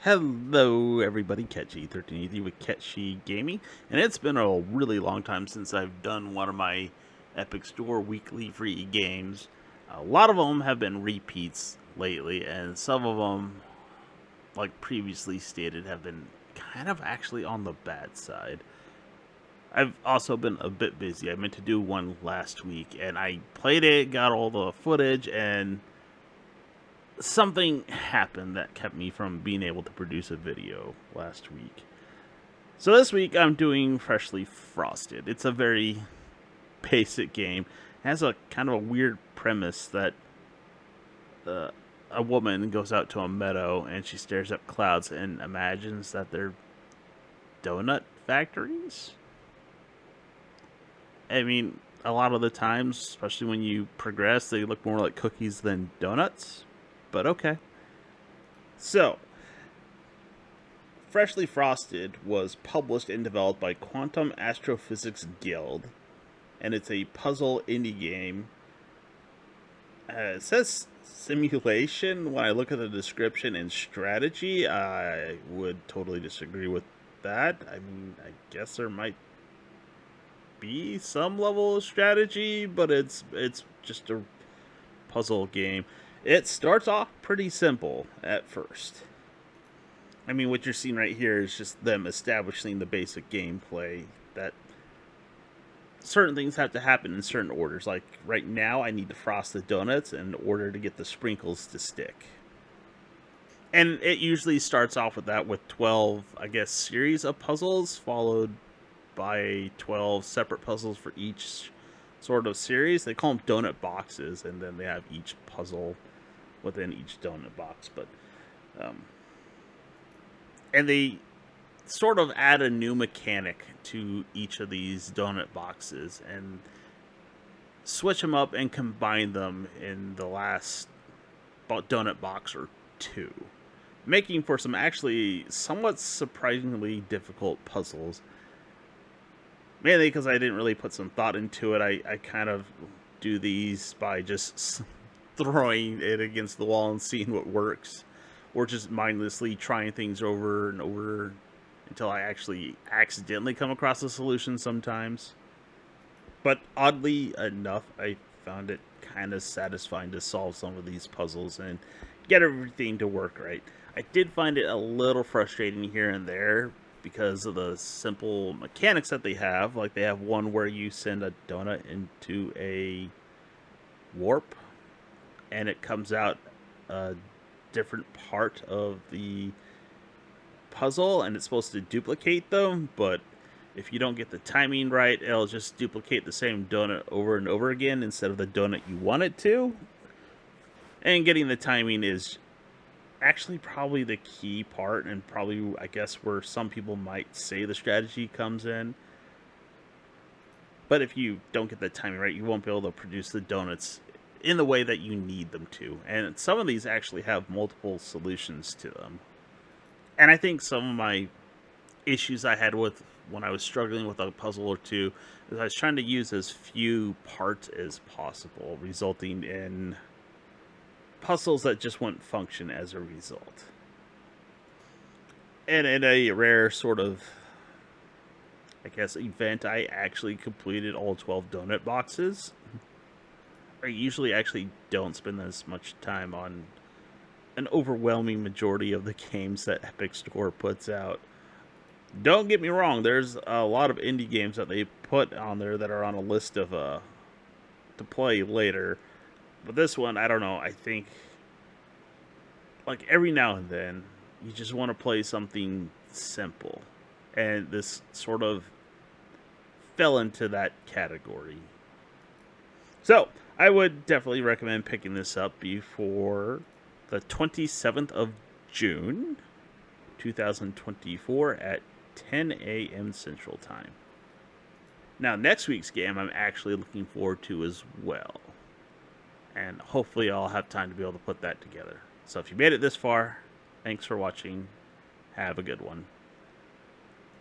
Hello, everybody. Catchy1383 with Catchy Gaming, and it's been a really long time since I've done one of my Epic Store weekly free games. A lot of them have been repeats lately, and some of them, like previously stated, have been kind of actually on the bad side. I've also been a bit busy. I meant to do one last week, and I played it, got all the footage, and something happened that kept me from being able to produce a video last week. So this week I'm doing Freshly Frosted. It's a very basic game. It has a kind of a weird premise that uh, a woman goes out to a meadow and she stares at clouds and imagines that they're donut factories. I mean, a lot of the times, especially when you progress, they look more like cookies than donuts. But okay. So, Freshly Frosted was published and developed by Quantum Astrophysics Guild, and it's a puzzle indie game. It says simulation. When I look at the description and strategy, I would totally disagree with that. I mean, I guess there might be some level of strategy, but it's just a puzzle game. It starts off pretty simple at first. I mean, what you're seeing right here is just them establishing the basic gameplay that certain things have to happen in certain orders. Like right now, I need to frost the donuts in order to get the sprinkles to stick. And it usually starts off with that with 12, I guess, series of puzzles, followed by 12 separate puzzles for each sort of series. They call them donut boxes, and then they have each puzzle within each donut box. But and they sort of add a new mechanic to each of these donut boxes and switch them up and combine them in the last donut box or two, making for some actually somewhat surprisingly difficult puzzles. Mainly because I didn't really put some thought into it. I kind of do these by just throwing it against the wall and seeing what works, or just mindlessly trying things over and over until I actually accidentally come across a solution sometimes. But oddly enough, I found it kind of satisfying to solve some of these puzzles and get everything to work right. I did find it a little frustrating here and there because of the simple mechanics that they have. Like they have one where you send a donut into a warp and it comes out a different part of the puzzle and it's supposed to duplicate them, but if you don't get the timing right, it'll just duplicate the same donut over and over again instead of the donut you want it to. And getting the timing is actually probably the key part, and probably, I guess, where some people might say the strategy comes in. But if you don't get the timing right, you won't be able to produce the donuts in the way that you need them to. And some of these actually have multiple solutions to them. And I think some of my issues I had with when I was struggling with a puzzle or two is I was trying to use as few parts as possible, resulting in puzzles that just wouldn't function as a result. And in a rare sort of, I guess, event, I actually completed all 12 donut boxes. I usually actually don't spend as much time on an overwhelming majority of the games that Epic Store puts out. Don't get me wrong, there's a lot of indie games that they put on there that are on a list of to play later. But this one, I don't know, I think like every now and then you just want to play something simple. And this sort of fell into that category. So, I would definitely recommend picking this up before the 27th of June, 2024 at 10 a.m. Central Time. Now, next week's game I'm actually looking forward to as well. And hopefully I'll have time to be able to put that together. So if you made it this far, thanks for watching. Have a good one.